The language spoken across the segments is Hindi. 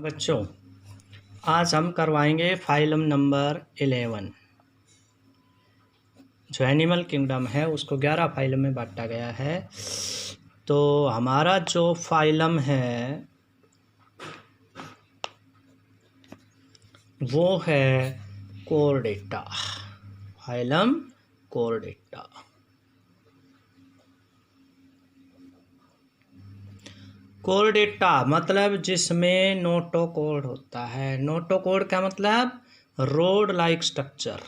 बच्चों, आज हम करवाएंगे फाइलम नंबर 11। जो एनिमल किंगडम है उसको 11 फाइलम में बांटा गया है। तो हमारा जो फाइलम है वो है कोर्डेटा। Phylum Chordata. कोर्डेटा मतलब जिसमें नोटोकॉर्ड होता है। नोटोकॉर्ड का मतलब रोड लाइक स्ट्रक्चर।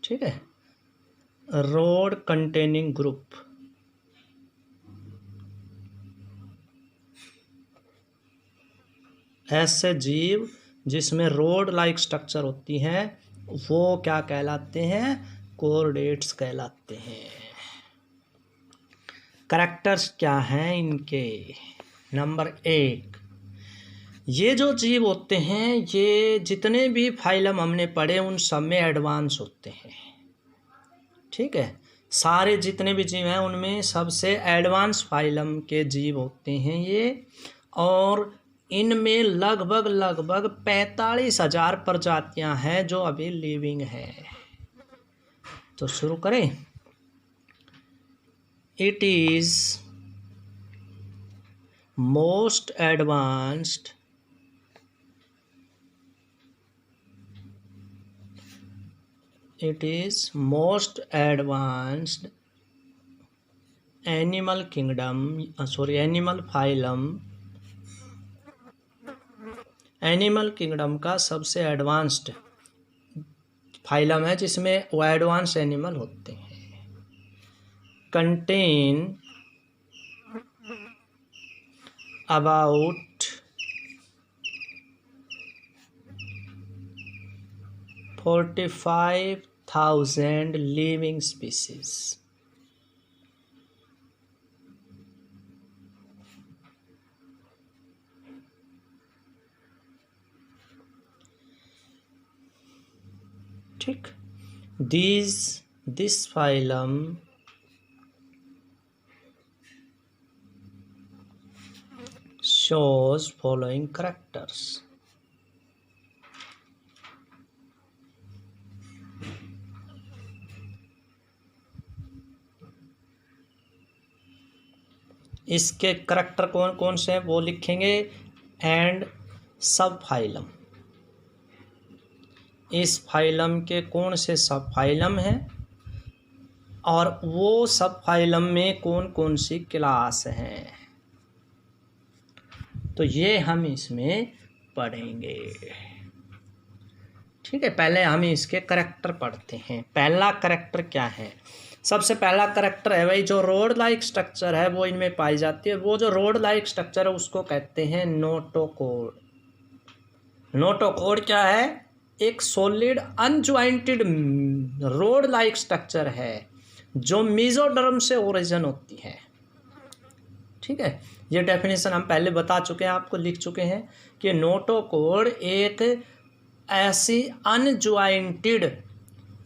ठीक है, रोड कंटेनिंग ग्रुप। ऐसे जीव जिसमें रोड लाइक स्ट्रक्चर होती हैं वो क्या कहलाते हैं? कोर्डेट्स कहलाते हैं। करैक्टर्स क्या हैं इनके? नंबर 1, ये जो जीव होते हैं ये जितने भी फाइलम हमने पढ़े उन सब में एडवांस होते हैं। ठीक है, सारे जितने भी जीव हैं उनमें सबसे एडवांस फाइलम के जीव होते हैं ये। और इनमें लगभग 45,000 प्रजातियां हैं जो अभी लिविंग हैं। तो शुरू करें। It is most advanced animal kingdom animal phylum. Animal kingdom का सबसे एडवांस्ड फाइलम है जिसमें वो एडवांस एनिमल होते हैं। Contain about 45,000 living species. ठीक, this phylum shows following characters. इसके करैक्टर कौन कौन से हैं वो लिखेंगे। एंड सब फाइलम, इस फाइलम के कौन से सब फाइलम हैं और वो सब फाइलम में कौन कौन सी क्लास हैं, तो ये हम इसमें पढ़ेंगे। ठीक है, पहले हम इसके करैक्टर पढ़ते हैं। पहला करैक्टर क्या है? सबसे पहला करैक्टर है भाई जो रोड लाइक स्ट्रक्चर है वो इनमें पाई जाती है। वो जो रोड लाइक स्ट्रक्चर है उसको कहते हैं नोटोकॉर्ड। नोटोकॉर्ड क्या है? एक सॉलिड अनज्वाइंटेड रोड लाइक स्ट्रक्चर है जो मेसोडर्म से ओरिजिन होती है। ठीक है, ये डेफिनेशन हम पहले बता चुके हैं, आपको लिख चुके हैं कि नोटोकॉर्ड एक ऐसी अनज्वाइंटेड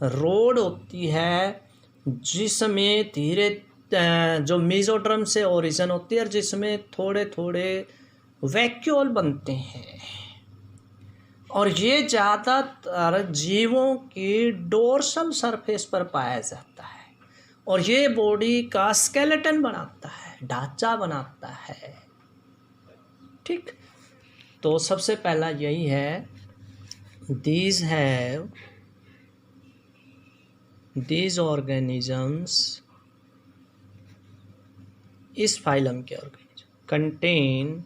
रोड होती है जिसमें धीरे जो मेसोडर्म से ओरिजिन होती है और जिसमें थोड़े थोड़े वैक्यूल बनते हैं। और ये ज़्यादातर जीवों की डोर्सल सरफेस पर पाया जाता है और ये बॉडी का स्केलेटन बनाता है, ढांचा बनाता है। ठीक, तो सबसे पहला यही है, these organisms, इस फाइलम के ऑर्गेनिज्म कंटेन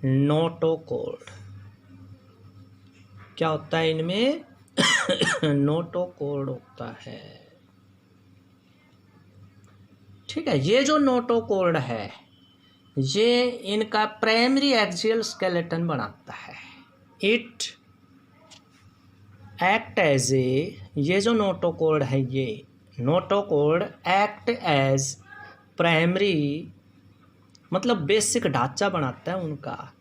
नोटोकॉर्ड। क्या होता है इनमें? नोटोकॉर्ड होता है। ठीक है, ये जो नोटोकॉर्ड है ये इनका प्राइमरी एक्सियल स्केलेटन बनाता है। इट एक्ट एज ये जो नोटोकॉर्ड है ये नोटोकॉर्ड एक्ट एज प्राइमरी मतलब बेसिक ढांचा बनाता है उनका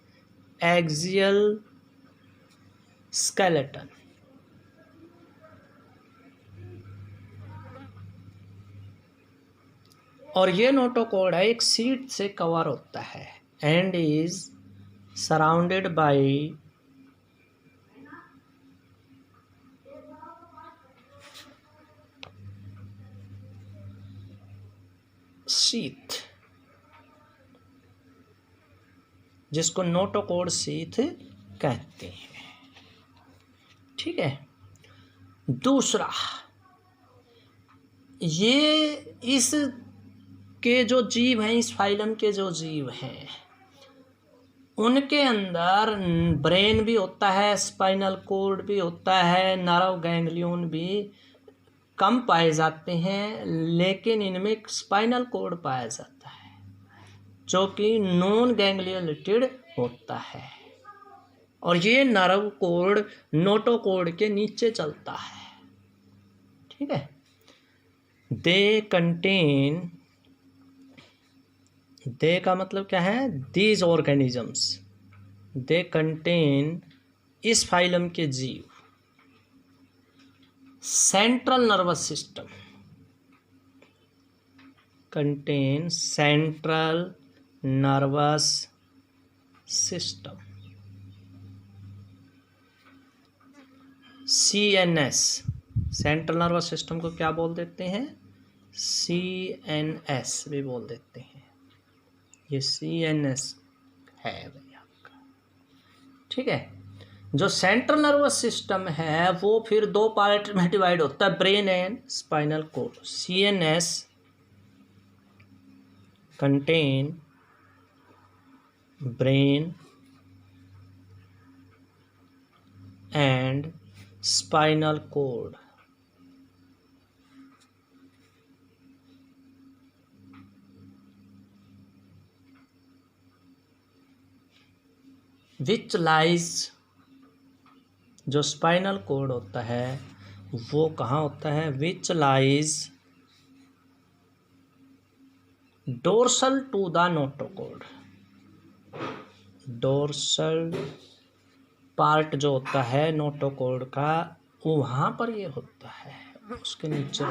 एक्सियल स्केलेटन। और ये नोटोकॉर्ड है एक शीट से कवर होता है and is surrounded by sheath, जिसको नोटोकॉर्ड शीथ कहते हैं। ठीक है। दूसरा, ये इस के जो जीव हैं, इस फाइलम के जो जीव हैं, उनके अंदर ब्रेन भी होता है, स्पाइनल कोर्ड भी होता है, नर्व गैंग्लियन भी कम पाए जाते हैं, लेकिन इनमें स्पाइनल कोर्ड पाया जाता है जो कि नॉन गैंग्लियोलेटेड होता है। और ये नर्व कोर्ड नोटोकॉर्ड के नीचे चलता है। ठीक है। दे कंटेन, दे का मतलब क्या है, दीज ऑर्गेनिजम्स, दे कंटेन, इस फाइलम के जीव central nervous system, contain central nervous system, CNS, central nervous system को क्या बोल देते हैं, CNS भी बोल देते हैं। ये CNS है भाई आपका। ठीक है। जो सेंट्रल नर्वस सिस्टम है वो फिर दो पार्ट में डिवाइड होता है, brain and spinal cord. CNS contain brain and spinal cord. Which lies, जो स्पाइनल कोर्ड होता है वो कहाँ होता है, which lies dorsal to the notochord, dorsal part जो होता है नोटोकॉर्ड का वो वहाँ पर ये होता है, उसके नीचे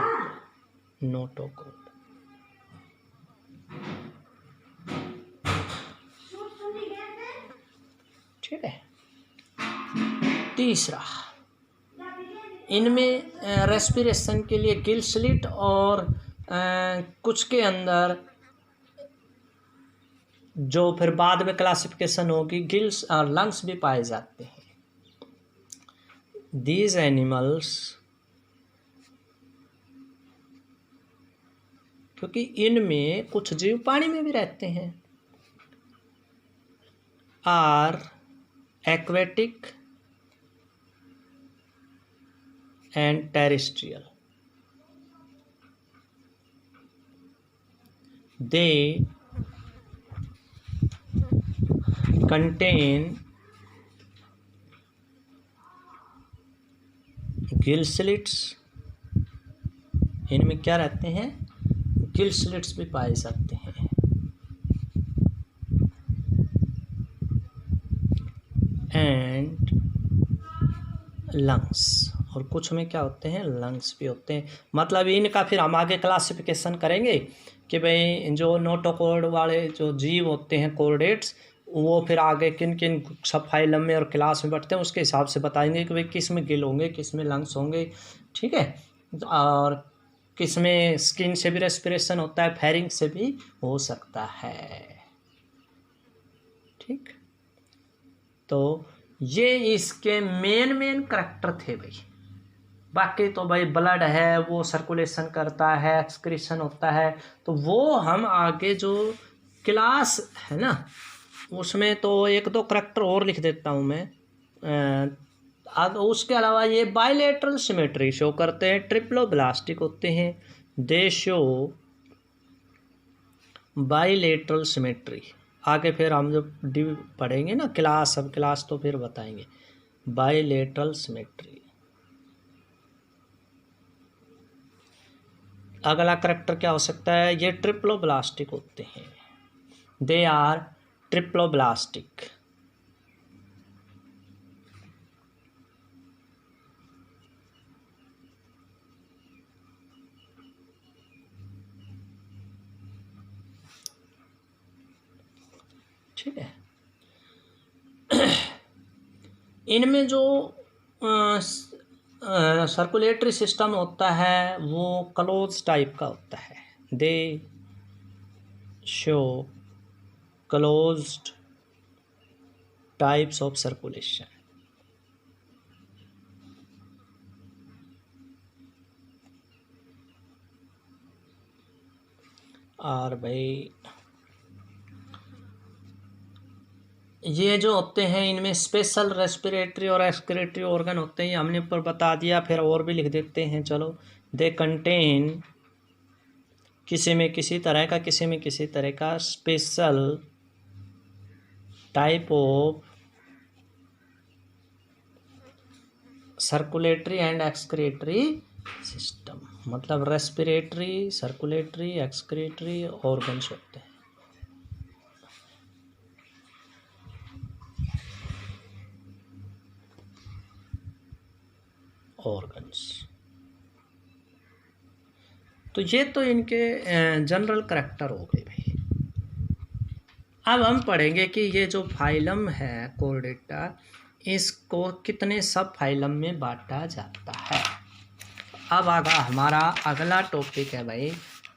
नोटोकॉर्ड। ठीक है। तीसरा, इनमें रेस्पिरेशन के लिए गिल स्लिट और कुछ के अंदर जो फिर बाद में क्लासिफिकेशन होगी गिल्स और लंग्स भी पाए जाते हैं। दीज एनिमल्स, क्योंकि इनमें कुछ जीव पानी में भी रहते हैं, are aquatic and terrestrial, they contain gill slits, इनमें क्या रहते हैं, गिल स्लिट्स भी पाए जाते हैं, एंड लंग्स, और कुछ में क्या होते हैं, लंग्स भी होते हैं। मतलब इनका फिर हम आगे क्लासिफिकेशन करेंगे कि भाई जो नोटोकॉर्ड वाले जो जीव होते हैं कॉर्डेट्स, वो फिर आगे किन किन सब फाइलम में और क्लास में बढ़ते हैं उसके हिसाब से बताएंगे कि भाई किस में गिल होंगे, किस में लंग्स होंगे। ठीक है। और किस में स्किन से भी रेस्पिरेशन होता है, फेरिंग से भी हो सकता है। ठीक। तो ये इसके मेन करैक्टर थे भाई। बाकी तो भाई ब्लड है वो सर्कुलेशन करता है, एक्सक्रीशन होता है, तो वो हम आगे जो क्लास है ना उसमें तो एक दो करैक्टर और लिख देता हूँ मैं। अब उसके अलावा ये बायलेटरल सिमेट्री शो करते हैं, ट्रिप्लोब्लास्टिक होते हैं, दे शो बायलेटरल सिमेट्री। आगे फिर हम जब पढ़ेंगे ना क्लास, सब क्लास तो फिर बताएंगे बायलेटरल सिमेट्री। अगला करैक्टर क्या हो सकता है, ये ट्रिप्लोब्लास्टिक होते हैं, दे आर ट्रिप्लोब्लास्टिक। ठीक है। इनमें जो सर्कुलेटरी सिस्टम होता है वो क्लोज टाइप का होता है। दे show closed types of circulation. और भाई ये जो होते हैं इनमें स्पेशल रेस्पिरेटरी और एक्सक्रीटरी ऑर्गन होते हैं, हमने ऊपर बता दिया, फिर और भी लिख देते हैं। चलो, दे कंटेन किसी में किसी तरह का, किसी में किसी तरह का special type of circulatory and excretory system. मतलब रेस्पिरेटरी, सर्कुलेटरी, एक्सक्रीटरी ऑर्गन्स होते हैं। ऑर्गन्स। तो ये तो इनके जनरल करैक्टर हो गए भाई। अब हम पढ़ेंगे कि ये जो फाइलम है कोर्डेटा, इसको कितने सब फाइलम में बांटा जाता है। अब आगा हमारा अगला टॉपिक है भाई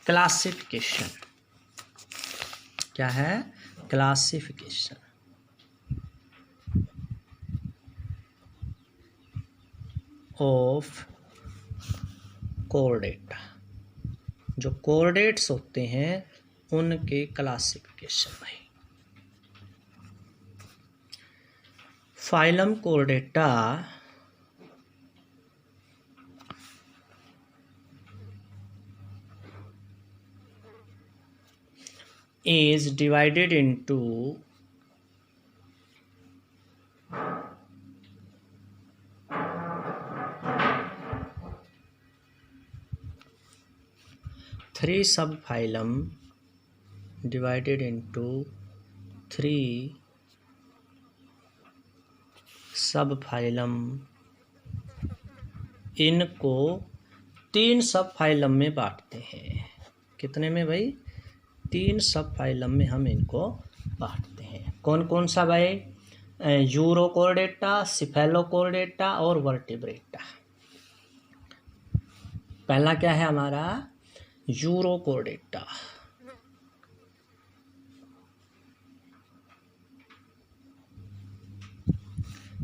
क्लासिफिकेशन। क्या है? Classification of Chordata. जो कोर्डेट्स होते हैं उनके क्लासिफिकेशन भाई। Phylum Chordata is divided into three subphylum, divided into three subphylum. इनको 3 सबफाइलम में बांटते हैं। कितने में भाई? 3 सबफाइलम में हम इनको बांटते हैं। कौन कौन सा भाई? यूरोकोर्डेटा, सिफेलोकोर्डेटा और वर्टिब्रेटा। पहला क्या है हमारा? यूरोकोर्डेटा।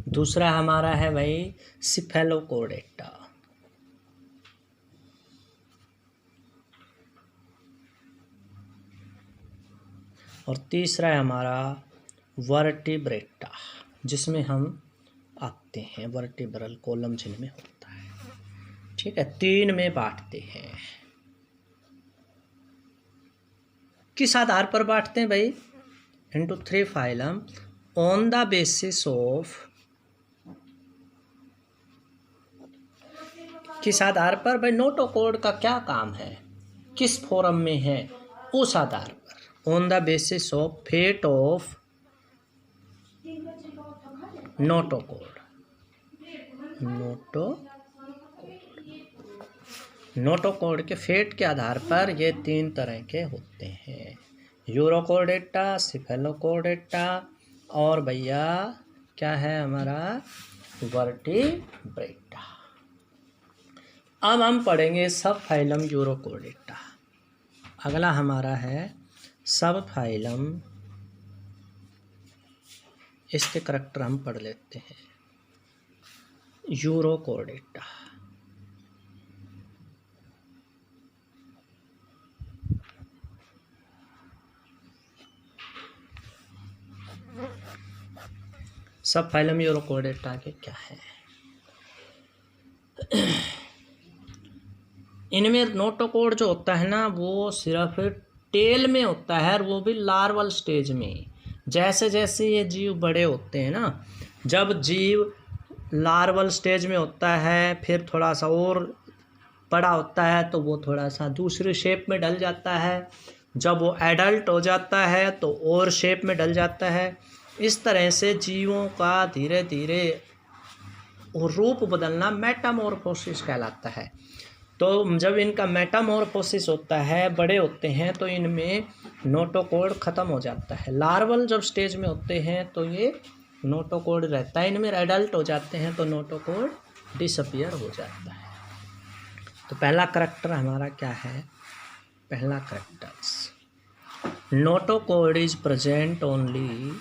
दूसरा हमारा है भाई सिफेलोकोर्डेटा। और तीसरा है हमारा वर्टिब्रेटा, जिसमें हम आते हैं वर्टिब्रल कॉलम जिनमें होता है। ठीक है, 3 में बांटते हैं। किस आधार पर बांटते हैं भाई? Into 3 phylum on the basis of. किस आधार पर भाई? नोटोकोड का क्या काम है, किस फोरम में है, उस आधार पर। On the basis of fate of notochord. Notochord के फेट के आधार पर ये 3 तरह के होते हैं। यूरोकोर्डेटा, सिफेलोकोर्डेटा और भैया क्या है हमारा? वर्टिब्रेटा। अब हम पढ़ेंगे सब फाइलम यूरोकोर्डेटा। अगला हमारा है सब फाइलम। इसके करैक्टर हम पढ़ लेते हैं। यूरोकोर्डेटा। सब फाइलम यूरोकोर्डेटा के क्या है? इनमें नोटोकोड जो होता है ना, वो सिर्फ टेल में होता है, और वो भी लार्वल स्टेज में। जैसे जैसे ये जीव बड़े होते हैं ना, जब जीव लार्वल स्टेज में होता है, फिर थोड़ा सा और बड़ा होता है तो वो थोड़ा सा दूसरी शेप में ढल जाता है। जब वो एडल्ट हो जाता है तो और शेप में ढल जाता है। इस तरह से जीवों का धीरे धीरे रूप बदलना मेटामॉर्फोसिस कहलाता है। तो जब इनका मेटामॉर्फोसिस होता है, बड़े होते हैं, तो इनमें नोटोकॉर्ड ख़त्म हो जाता है। लार्वल जब स्टेज में होते हैं तो ये नोटोकॉर्ड रहता है, इनमें एडल्ट हो जाते हैं तो नोटोकॉर्ड डिसअपियर हो जाता है। तो पहला करैक्टर हमारा क्या है? पहला character, notochord is present only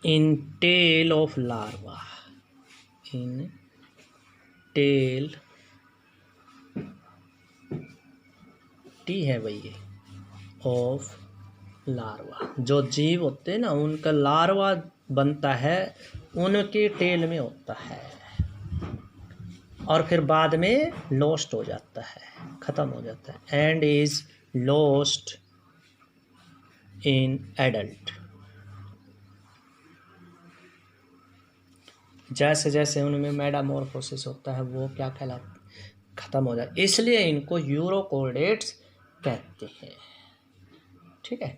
in tail of larva, in tail, T है भाई ये, ऑफ लार्वा। जो जीव होते हैं ना, उनका लार्वा बनता है उनके टेल में होता है, और फिर बाद में लॉस्ट हो जाता है, ख़त्म हो जाता है, and is lost in adult. जैसे जैसे उनमें मेटामॉर्फोसिस होता है वो क्या कहलाता, ख़त्म हो जाता है, इसलिए इनको यूरोकॉर्डेट्स कहते हैं। ठीक है,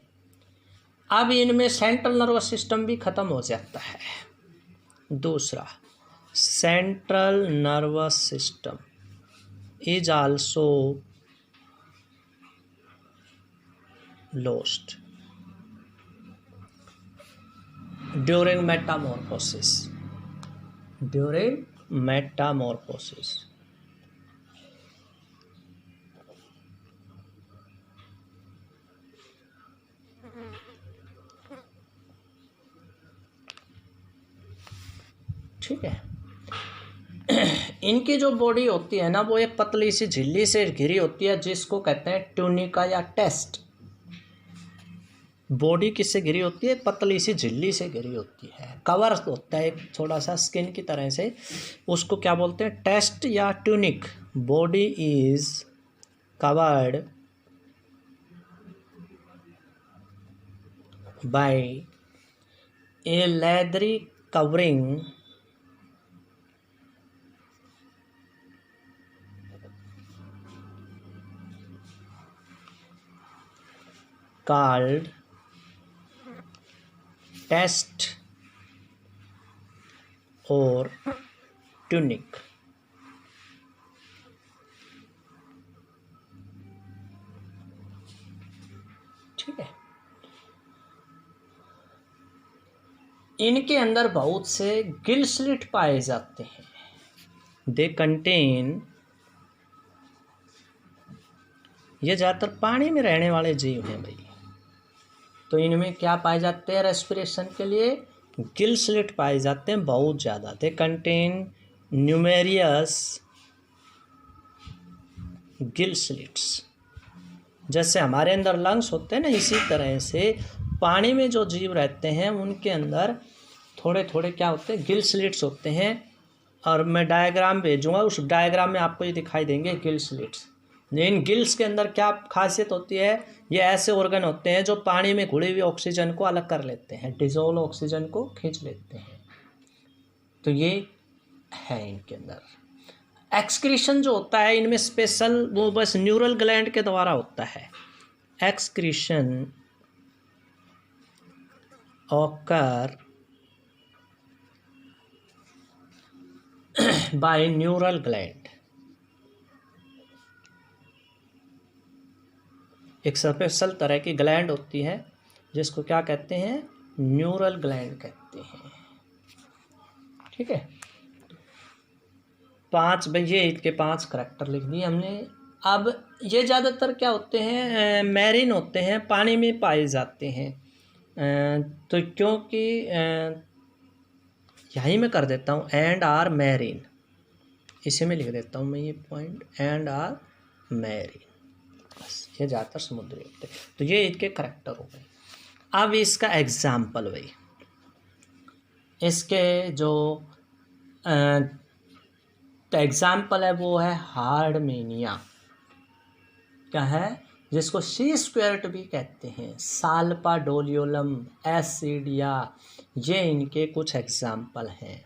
अब इनमें सेंट्रल नर्वस सिस्टम भी ख़त्म हो जाता है। दूसरा, central nervous system is also lost during Metamorphosis, ठीक है। इनकी जो बॉडी होती है ना, वो एक पतली सी झिल्ली से घिरी होती है, जिसको कहते हैं ट्यूनिका या टेस्ट। बॉडी किससे घिरी होती है? पतली सी झिल्ली से घिरी होती है, कवर होता है एक थोड़ा सा स्किन की तरह से, उसको क्या बोलते हैं? टेस्ट या tunic. Body is covered by a leathery covering called test और ट्यूनिक। ठीक है, इनके अंदर बहुत से गिल स्लिट पाए जाते हैं। दे कंटेन, ये ज़्यादातर पानी में रहने वाले जीव हैं भाई, तो इनमें क्या पाए जाते हैं? रेस्पिरेशन के लिए गिल स्लिट पाए जाते हैं बहुत ज़्यादा। They contain numerous gill slits. जैसे हमारे अंदर लंग्स होते हैं ना, इसी तरह से पानी में जो जीव रहते हैं उनके अंदर थोड़े थोड़े क्या होते हैं? गिल स्लिट्स होते हैं। और मैं डायग्राम भेजूँगा, उस डायग्राम में आपको ये दिखाई देंगे गिल स्लिट्स। इन गिल्स के अंदर क्या खासियत होती है? ये ऐसे ऑर्गन होते हैं जो पानी में घुली हुई ऑक्सीजन को अलग कर लेते हैं, डिजोल्व ऑक्सीजन को खींच लेते हैं। तो ये है इनके अंदर। एक्सक्रीशन जो होता है इनमें स्पेशल, वो बस न्यूरल ग्लैंड के द्वारा होता है। Excretion occur by neural gland. एक स्पेशल तरह की ग्लैंड होती है जिसको क्या कहते हैं? न्यूरल ग्लैंड कहते हैं। ठीक है, 5 ये इनके 5 करैक्टर लिख दिए हमने। अब ये ज़्यादातर क्या होते हैं? मैरीन होते हैं, पानी में पाए जाते हैं। तो क्योंकि यहीं मैं कर देता हूँ एंड आर मैरीन, इसी में लिख देता हूँ मैं ये पॉइंट, एंड आर मैरीन। बस ये ज़्यादातर समुद्री होते हैं। तो ये इनके करैक्टर हो गए। अब इसका एग्जाम्पल भाई, इसके जो एग्जाम्पल है वो है हार्डमेनिया। क्या है? जिसको सी स्क्वेयर्ट भी कहते हैं, साल्पाडोलियोलम, एसिडिया, ये इनके कुछ एग्जाम्पल हैं।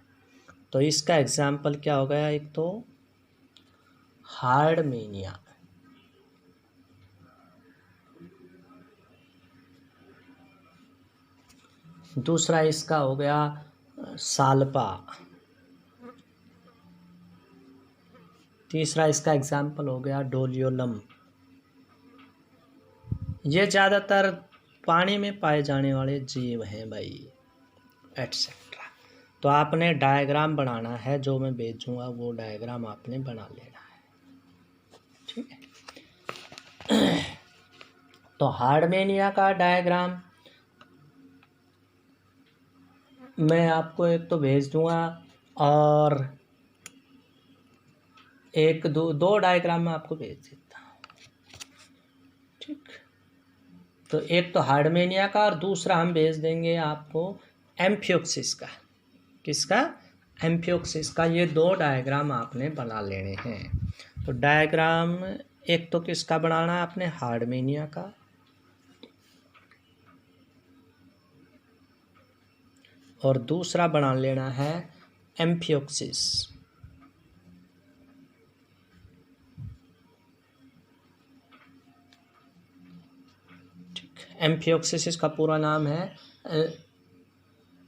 तो इसका एग्जाम्पल क्या हो गया? एक तो हार्डमेनिया, दूसरा इसका हो गया साल्पा। तीसरा इसका एग्जाम्पल हो गया डोलियोलम। ये ज़्यादातर पानी में पाए जाने वाले जीव हैं भाई, एटसेट्रा। तो आपने डायग्राम बनाना है, जो मैं भेजूँगा वो डायग्राम आपने बना लेना है, ठीक है। तो हार्डमेनिया का डायग्राम मैं आपको एक तो भेज दूँगा, और एक दो डायग्राम मैं आपको भेज देता हूँ, ठीक। तो एक तो हार्डमेनिया का, और दूसरा हम भेज देंगे आपको एम्फियोक्सिस का। किसका? एम्फियोक्सिस का। ये दो डायग्राम आपने बना लेने हैं। तो डायग्राम एक तो किसका बनाना है आपने? हार्डमेनिया का। और दूसरा बना लेना है एम्फियोक्सिस। एम्फियोक्सिस का पूरा नाम है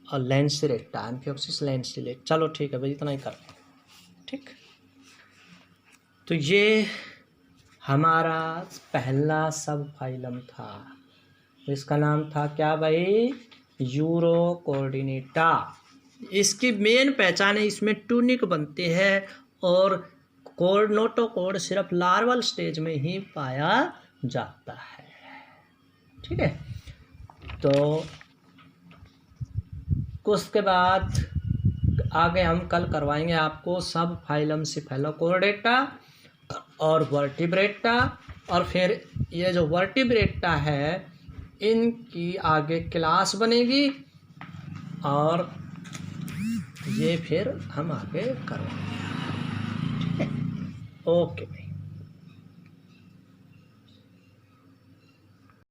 लैंसिलेटा, एम्फियोक्सिस लैंसिलेटा। चलो ठीक है भाई, इतना ही करते हैं, ठीक। तो ये हमारा पहला सब फाइलम था, इसका नाम था क्या भाई? यूरोकोर्डिनेटा। इसकी मेन पहचान है, इसमें टूनिक बनते हैं, और नोटोकॉर्ड सिर्फ लार्वल स्टेज में ही पाया जाता है, ठीक है। तो उसके बाद आगे हम कल करवाएंगे आपको सब फाइलम सिफेलोकोर्डेटा और वर्टिब्रेटा, और फिर ये जो वर्टिब्रेटा है इनकी आगे क्लास बनेगी, और ये फिर हम आगे करवाएंगे, ठीक है। ओके।